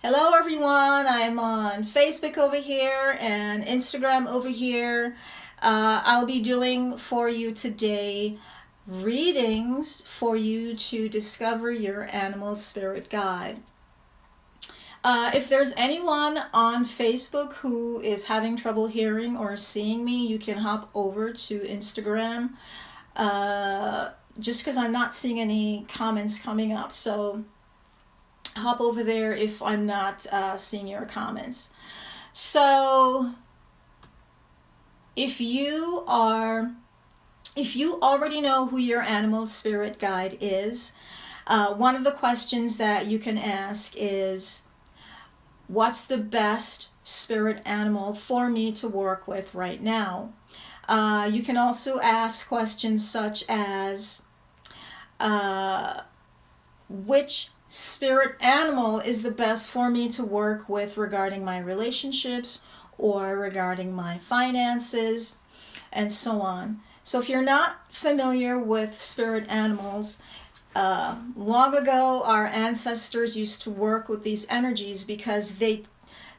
Hello everyone, I'm on Facebook over here and Instagram over here. I'll be doing for you today readings for you to discover your animal spirit guide. If there's anyone on Facebook who is having trouble hearing or seeing me, you can hop over to Instagram. Just because I'm not seeing any comments coming up, so hop over there if I'm not seeing your comments. So if you already know who your animal spirit guide is, one of the questions that you can ask is, what's the best spirit animal for me to work with right now? You can also ask questions such as, which spirit animal is the best for me to work with regarding my relationships or regarding my finances, and so on. So if you're not familiar with spirit animals, long ago our ancestors used to work with these energies because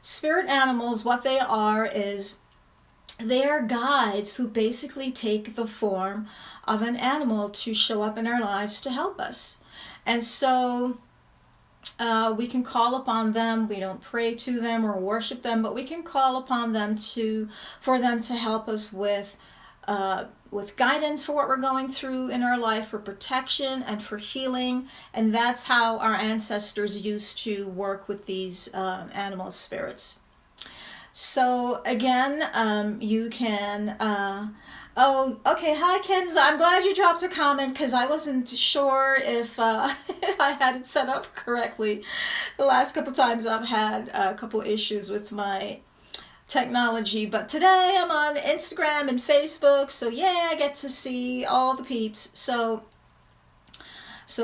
spirit animals, what they are is they are guides who basically take the form of an animal to show up in our lives to help us. And so we can call upon them. We don't pray to them or worship them, but we can call upon them for them to help us with guidance for what we're going through in our life, for protection and for healing. And that's how our ancestors used to work with these animal spirits. So again, you can. Oh, okay. Hi, Kenza. I'm glad you dropped a comment because I wasn't sure if I had it set up correctly. The last couple times I've had a couple issues with my technology, but today I'm on Instagram and Facebook, so yeah, I get to see all the peeps. So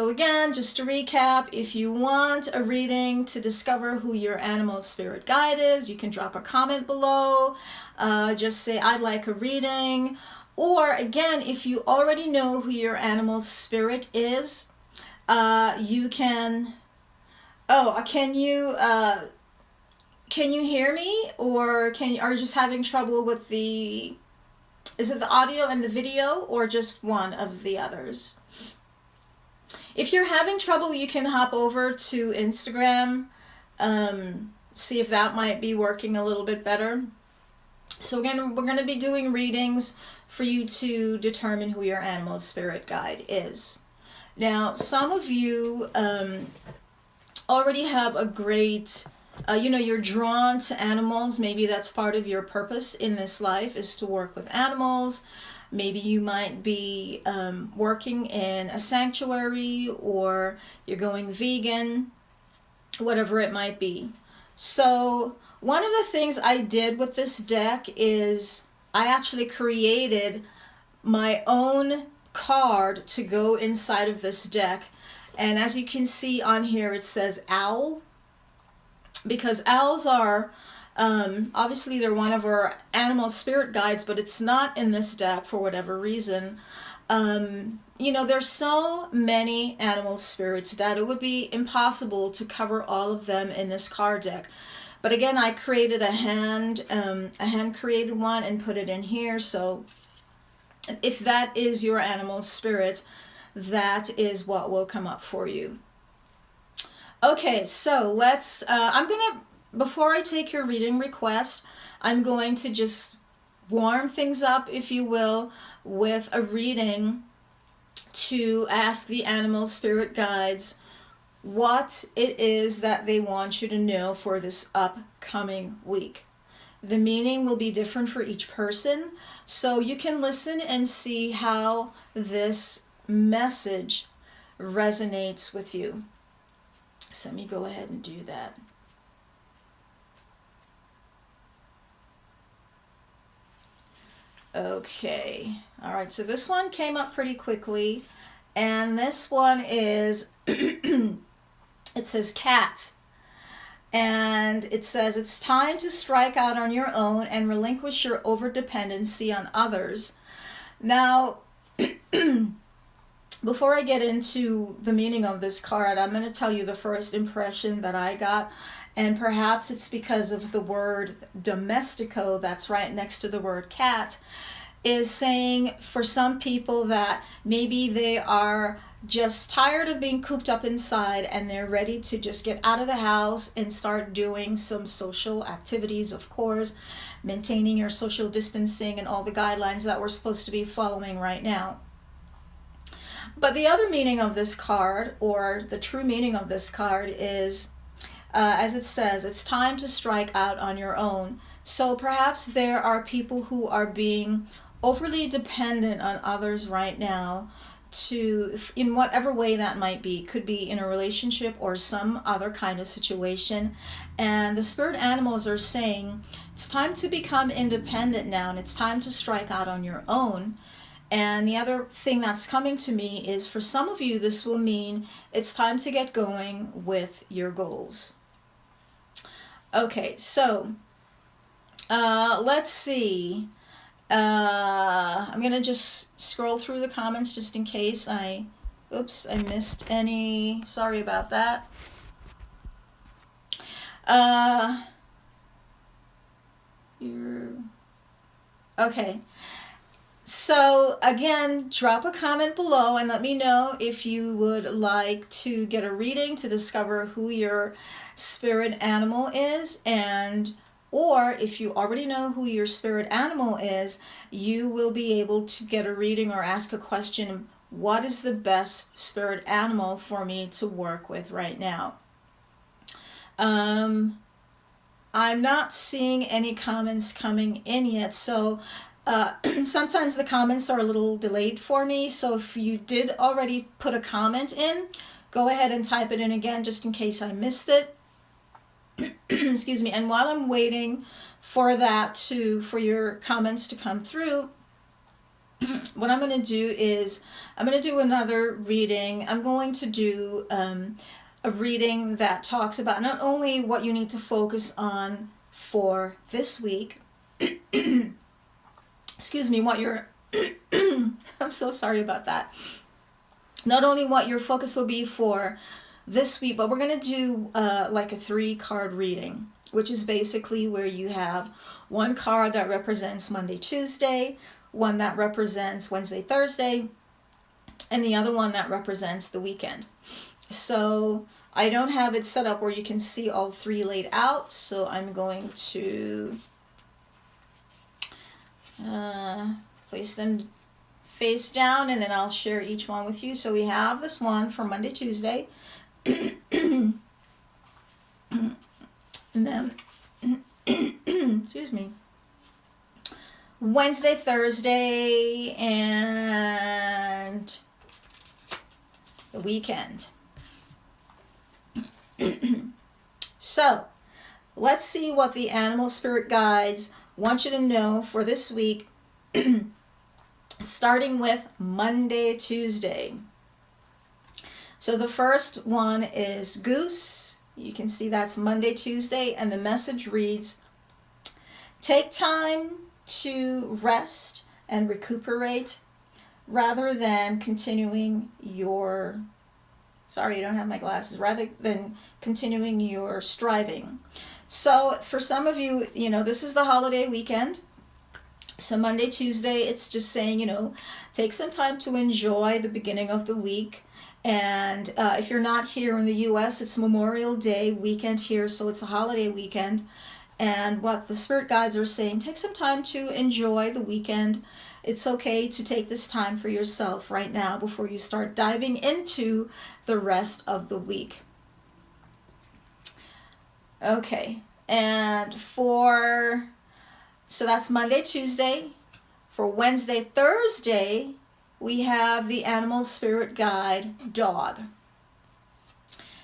again, just to recap, if you want a reading to discover who your animal spirit guide is, you can drop a comment below. Just say, I'd like a reading. Or again, if you already know who your animal spirit is, you can... Oh, can you hear me? Or are you just having trouble with the... Is it the audio and the video, or just one of the others? If you're having trouble, you can hop over to Instagram, see if that might be working a little bit better. So again, we're going to be doing readings for you to determine who your animal spirit guide is. Now, some of you already have a great, you're drawn to animals. Maybe that's part of your purpose in this life, is to work with animals. Maybe you might be working in a sanctuary, or you're going vegan, whatever it might be. So one of the things I did with this deck is I actually created my own card to go inside of this deck. And as you can see on here, it says owl, because owls are... obviously they're one of our animal spirit guides, but it's not in this deck for whatever reason. There's so many animal spirits that it would be impossible to cover all of them in this card deck. But again, I created a hand created one and put it in here. So if that is your animal spirit, that is what will come up for you. Okay, so before I take your reading request, I'm going to just warm things up, if you will, with a reading to ask the animal spirit guides what it is that they want you to know for this upcoming week. The meaning will be different for each person, so you can listen and see how this message resonates with you. So let me go ahead and do that. Okay, all right, so this one came up pretty quickly, and this one is, it says cat, and it says, it's time to strike out on your own and relinquish your overdependency on others. Now, before I get into the meaning of this card, I'm going to tell you the first impression that I got, And perhaps it's because of the word domestico that's right next to the word cat, is saying for some people that maybe they are just tired of being cooped up inside and they're ready to just get out of the house and start doing some social activities, of course, maintaining your social distancing and all the guidelines that we're supposed to be following right now. But the other meaning of this card, or the true meaning of this card, is as it says, it's time to strike out on your own. So perhaps there are people who are being overly dependent on others right now, to, in whatever way that might be, could be in a relationship or some other kind of situation. And the spirit animals are saying it's time to become independent now, and it's time to strike out on your own. And the other thing that's coming to me is, for some of you, this will mean it's time to get going with your goals. Okay, so let's see. I'm going to just scroll through the comments just in case I missed any. Sorry about that. Okay. So again, drop a comment below and let me know if you would like to get a reading to discover who your spirit animal is, and or if you already know who your spirit animal is, you will be able to get a reading or ask a question: what is the best spirit animal for me to work with right now? I'm not seeing any comments coming in yet, so sometimes the comments are a little delayed for me, so if you did already put a comment in, go ahead and type it in again just in case I missed it. Excuse me. And while I'm waiting for for your comments to come through, what I'm going to do is I'm going to do another reading. I'm going to do a reading that talks about not only what you need to focus on for this week, excuse me, what your I'm so sorry about that. Not only what your focus will be for this week, but we're going to do like a 3-card reading, which is basically where you have one card that represents Monday, Tuesday, one that represents Wednesday, Thursday, and the other one that represents the weekend. So I don't have it set up where you can see all 3 laid out, so I'm going to place them face down, and then I'll share each one with you. So we have this one for Monday, Tuesday, and then excuse me, Wednesday, Thursday, and the weekend. So let's see what the animal spirit guides want you to know for this week, starting with Monday, Tuesday. So the first one is Goose. You can see that's Monday, Tuesday, and the message reads, take time to rest and recuperate rather than continuing your, sorry, I don't have my glasses, rather than continuing your striving. So for some of you, this is the holiday weekend. So Monday, Tuesday, it's just saying, take some time to enjoy the beginning of the week. And if you're not here in the U.S., it's Memorial Day weekend here, so it's a holiday weekend. And what the spirit guides are saying, take some time to enjoy the weekend. It's okay to take this time for yourself right now before you start diving into the rest of the week. Okay, and so that's Monday, Tuesday. For Wednesday, Thursday, we have the animal spirit guide, Dog.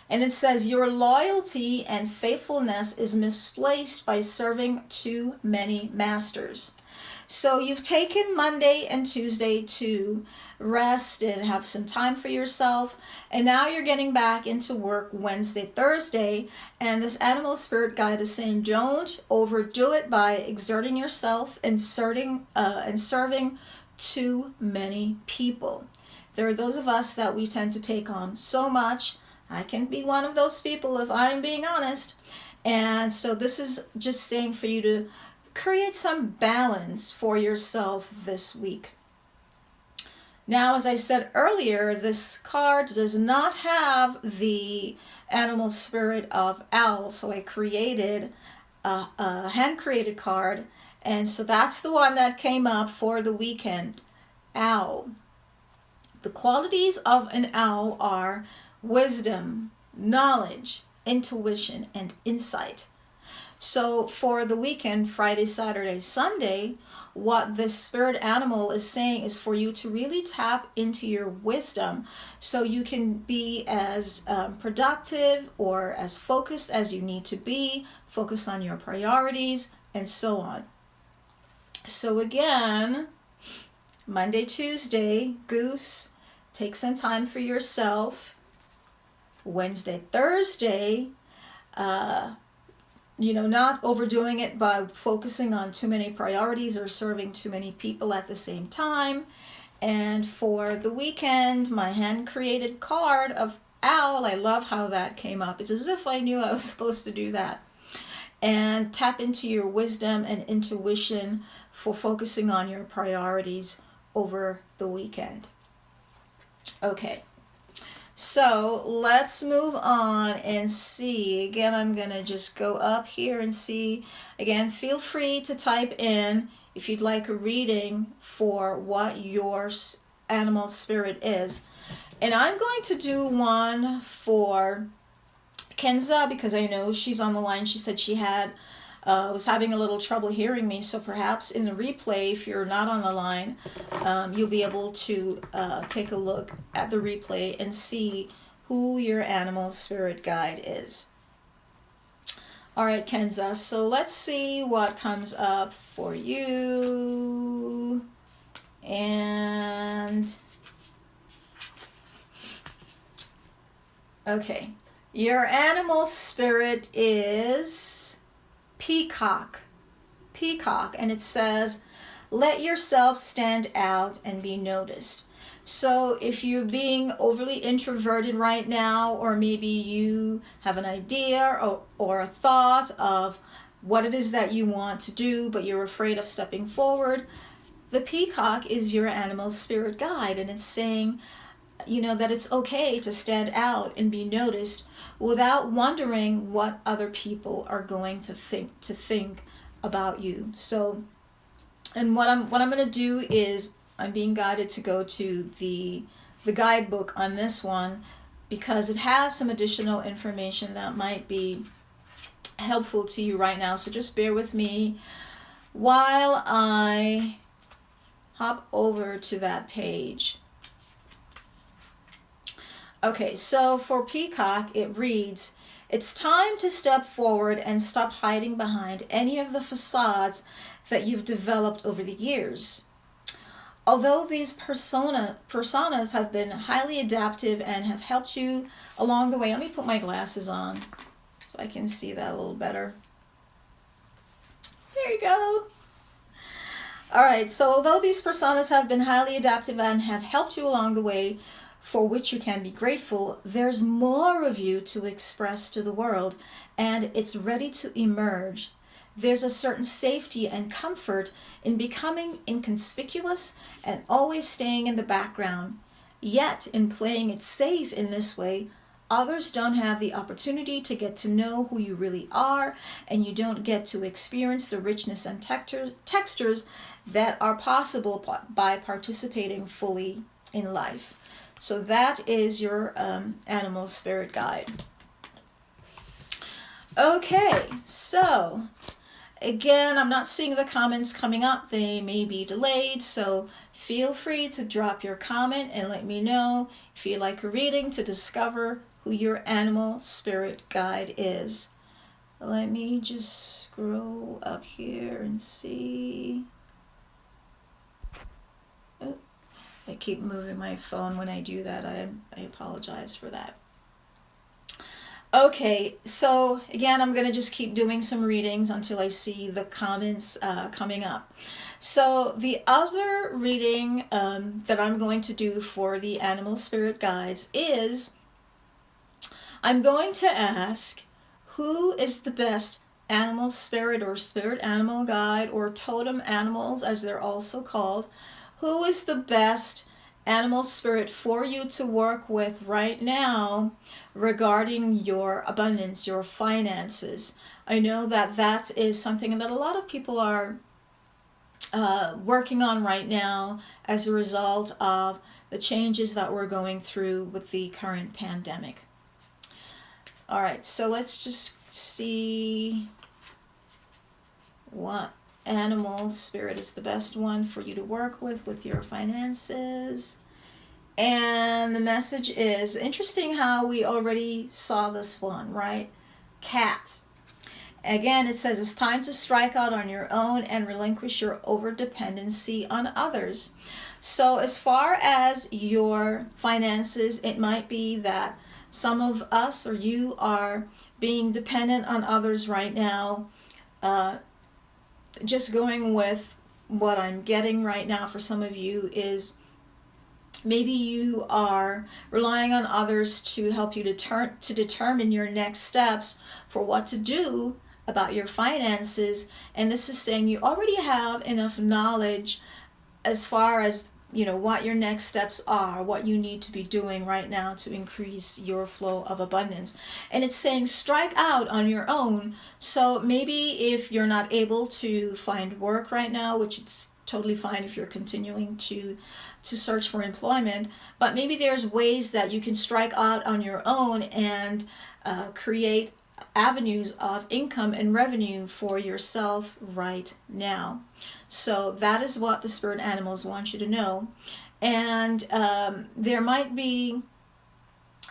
And it says, your loyalty and faithfulness is misplaced by serving too many masters. So you've taken Monday and Tuesday to rest and have some time for yourself, and now you're getting back into work Wednesday, Thursday, and this animal spirit guide is saying, don't overdo it by exerting yourself and serving too many people. There are those of us that we tend to take on so much. I can be one of those people if I'm being honest. And so this is just saying for you to create some balance for yourself this week. Now, as I said earlier, this card does not have the animal spirit of owl, so I created a hand-created card, and so that's the one that came up for the weekend, owl. The qualities of an owl are wisdom, knowledge, intuition, and insight. So for the weekend, Friday, Saturday, Sunday, what this spirit animal is saying is for you to really tap into your wisdom so you can be as productive or as focused as you need to be, focus on your priorities, and so on. So again, Monday, Tuesday, Goose, take some time for yourself. Wednesday, Thursday, not overdoing it by focusing on too many priorities or serving too many people at the same time. And for the weekend, my hand-created card of owl, I love how that came up. It's as if I knew I was supposed to do that. And tap into your wisdom and intuition for focusing on your priorities over the weekend. Okay. So let's move on and see. Again, I'm going to just go up here and see. Again, feel free to type in if you'd like a reading for what your animal spirit is. And I'm going to do one for Kenza because I know she's on the line. She said she was having a little trouble hearing me, so perhaps in the replay, if you're not on the line, you'll be able to take a look at the replay and see who your animal spirit guide is. All right, Kenza, so let's see what comes up for you. And okay, your animal spirit is Peacock, and it says, let yourself stand out and be noticed. So if you're being overly introverted right now, or maybe you have an idea or a thought of what it is that you want to do, but you're afraid of stepping forward, the peacock is your animal spirit guide, and it's saying, that it's okay to stand out and be noticed without wondering what other people are going to think about you. So, and what I'm going to do is I'm being guided to go to the guidebook on this one because it has some additional information that might be helpful to you right now. So just bear with me while I hop over to that page. Okay, so for Peacock, it reads, it's time to step forward and stop hiding behind any of the facades that you've developed over the years. Although these personas have been highly adaptive and have helped you along the way, let me put my glasses on so I can see that a little better. There you go. All right, so although these personas have been highly adaptive and have helped you along the way, for which you can be grateful, there's more of you to express to the world, and it's ready to emerge. There's a certain safety and comfort in becoming inconspicuous and always staying in the background. Yet, in playing it safe in this way, others don't have the opportunity to get to know who you really are, and you don't get to experience the richness and textures that are possible by participating fully in life. So that is your animal spirit guide. Okay, so again, I'm not seeing the comments coming up. They may be delayed, so feel free to drop your comment and let me know if you'd like a reading to discover who your animal spirit guide is. Let me just scroll up here and see. Oh, I keep moving my phone when I do that. I apologize for that. Okay, so again, I'm going to just keep doing some readings until I see the comments coming up. So the other reading that I'm going to do for the animal spirit guides is I'm going to ask who is the best animal spirit or spirit animal guide or totem animals, as they're also called. Who is the best animal spirit for you to work with right now regarding your abundance, your finances? I know that that is something that a lot of people are working on right now as a result of the changes that we're going through with the current pandemic. All right, so let's just see what animal spirit is the best one for you to work with your finances. And the message is interesting how we already saw this one, right? Cat. Again, it says it's time to strike out on your own and relinquish your overdependency on others. So as far as your finances, it might be that some of us or you are being dependent on others right now. Just going with what I'm getting right now for some of you is maybe you are relying on others to help you to determine your next steps for what to do about your finances. And this is saying you already have enough knowledge as far as what your next steps are, what you need to be doing right now to increase your flow of abundance. And it's saying strike out on your own. So maybe if you're not able to find work right now, which it's totally fine if you're continuing to search for employment, but maybe there's ways that you can strike out on your own and create avenues of income and revenue for yourself right now. So that is what the spirit animals want you to know. And there might be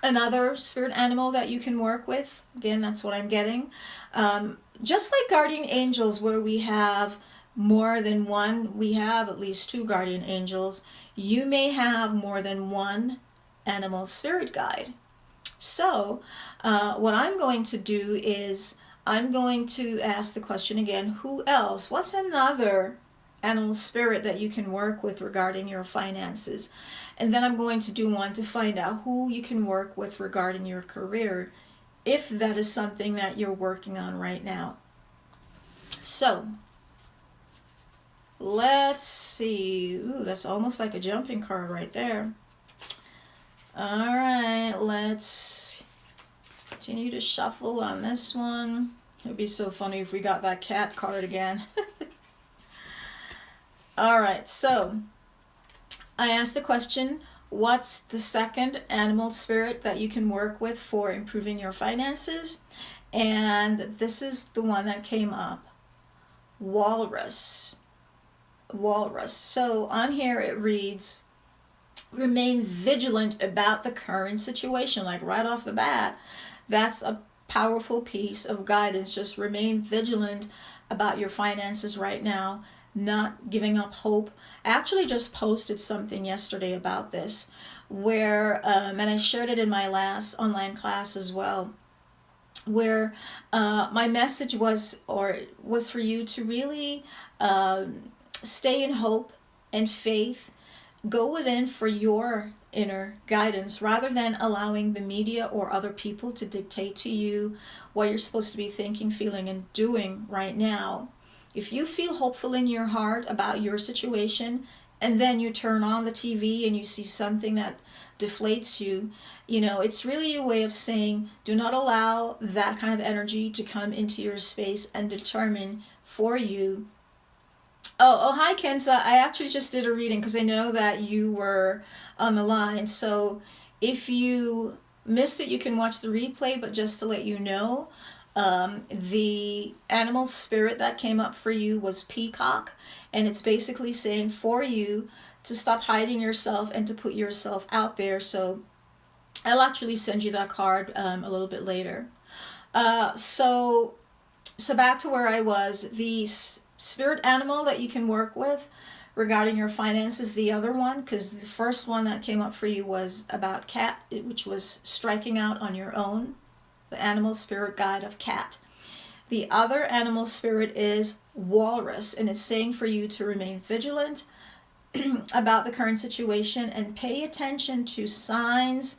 another spirit animal that you can work with. Again, that's what I'm getting. Just like guardian angels, where we have more than one, we have at least 2 guardian angels. You may have more than one animal spirit guide. So what I'm going to do is I'm going to ask the question again, who else? What's another animal spirit that you can work with regarding your finances? And then I'm going to do one to find out who you can work with regarding your career, if that is something that you're working on right now. So let's see. Ooh, that's almost like a jumping card right there. All right, let's continue to shuffle on this one. It would be so funny if we got that cat card again. All right, so I asked the question, what's the second animal spirit that you can work with for improving your finances? And this is the one that came up, walrus. Walrus. So on here it reads, remain vigilant about the current situation. Like right off the bat, that's a powerful piece of guidance. Just remain vigilant about your finances right now, not giving up hope. I actually just posted something yesterday about this, where and I shared it in my last online class as well, where my message was for you to really stay in hope and faith. Go within for your inner guidance rather than allowing the media or other people to dictate to you what you're supposed to be thinking, feeling, and doing right now. If you feel hopeful in your heart about your situation, and then you turn on the TV and you see something that deflates you, it's really a way of saying, do not allow that kind of energy to come into your space and determine for you. Oh, hi, Kenza. I actually just did a reading because I know that you were on the line. So if you missed it, you can watch the replay, but just to let you know, the animal spirit that came up for you was peacock, and it's basically saying for you to stop hiding yourself and to put yourself out there. So I'll actually send you that card a little bit later. So back to where I was. The spirit animal that you can work with regarding your finances, the other one, because the first one that came up for you was about cat, which was striking out on your own, the animal spirit guide of cat. The other animal spirit is walrus, and it's saying for you to remain vigilant about the current situation and pay attention to signs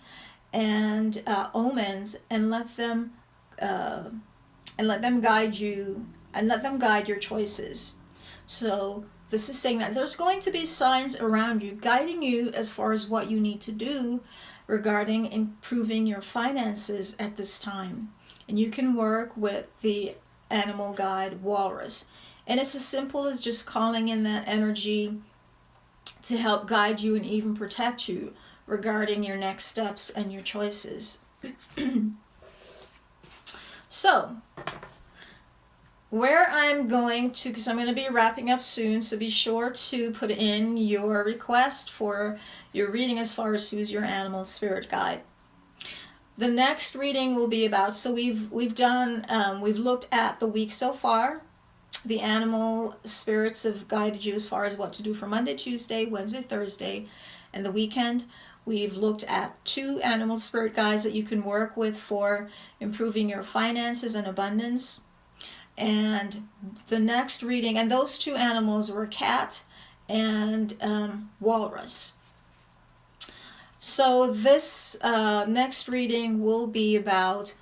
and omens, and let them and let them guide you and let them guide your choices. So this is saying that there's going to be signs around you guiding you as far as what you need to do regarding improving your finances at this time. And you can work with the animal guide walrus. And it's as simple as just calling in that energy to help guide you and even protect you regarding your next steps and your choices. So, where I'm going to, because I'm going to be wrapping up soon, so be sure to put in your request for your reading as far as who's your animal spirit guide. The next reading will be about, so we've looked at the week so far. The animal spirits have guided you as far as what to do for Monday, Tuesday, Wednesday, Thursday, and the weekend. We've looked at 2 animal spirit guides that you can work with for improving your finances and abundance. And the next reading, and those 2 animals were cat and walrus. So this next reading will be about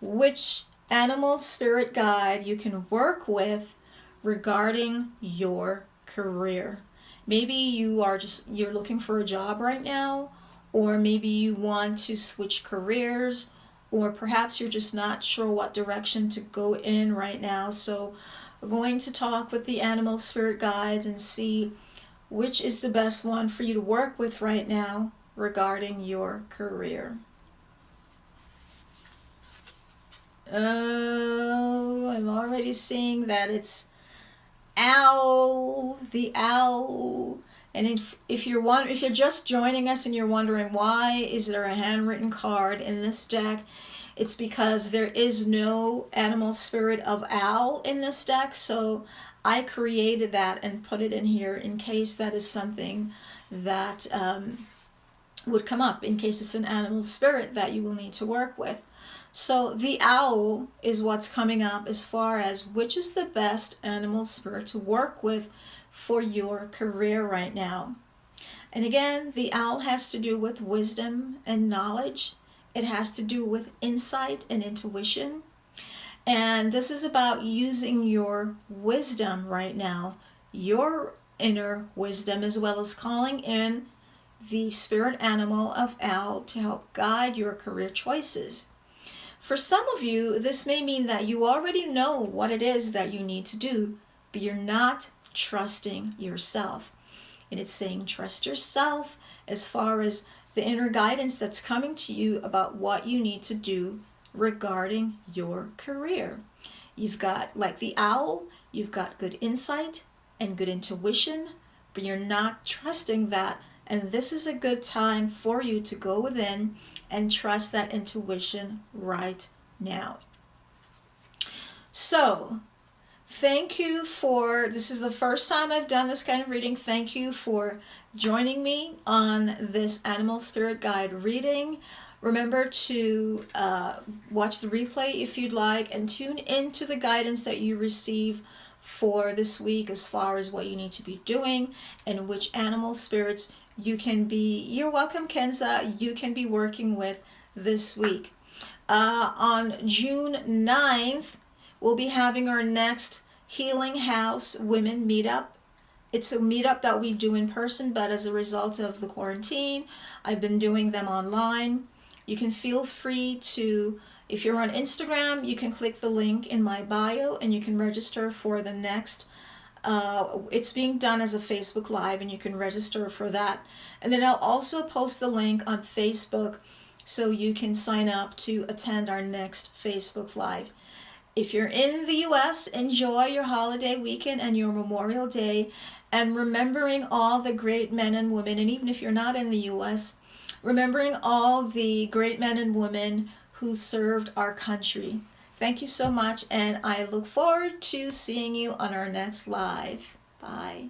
which animal spirit guide you can work with regarding your career. Maybe you're looking for a job right now, or maybe you want to switch careers, or perhaps you're just not sure what direction to go in right now. So we're going to talk with the animal spirit guides and see which is the best one for you to work with right now regarding your career. Oh, I'm already seeing that it's owl, the owl. And if you're just joining us and you're wondering why is there a handwritten card in this deck, it's because there is no animal spirit of owl in this deck. So I created that and put it in here in case that is something that would come up, in case it's an animal spirit that you will need to work with. So the owl is what's coming up as far as which is the best animal spirit to work with for your career right now. And again, the owl has to do with wisdom and knowledge. It has to do with insight and intuition. And this is about using your wisdom right now, your inner wisdom, as well as calling in the spirit animal of owl to help guide your career choices. For some of you, this may mean that you already know what it is that you need to do, but you're not trusting yourself. And it's saying trust yourself as far as the inner guidance that's coming to you about what you need to do regarding your career. You've got, like the owl, you've got good insight and good intuition, but you're not trusting that. And this is a good time for you to go within and trust that intuition right now. So, thank you for, this is the first time I've done this kind of reading. Thank you for joining me on this animal spirit guide reading. Remember to watch the replay if you'd like, and tune into the guidance that you receive for this week as far as what you need to be doing and which animal spirits you're welcome, Kenza, you can be working with this week. On June 9th, we'll be having our next Healing House Women Meetup. It's a meetup that we do in person, but as a result of the quarantine, I've been doing them online. You can feel free to, if you're on Instagram, you can click the link in my bio and you can register for the next. It's being done as a Facebook Live and you can register for that. And then I'll also post the link on Facebook so you can sign up to attend our next Facebook Live. If you're in the US, enjoy your holiday weekend and your Memorial Day, and remembering all the great men and women, and even if you're not in the US, remembering all the great men and women who served our country. Thank you so much, and I look forward to seeing you on our next live. Bye.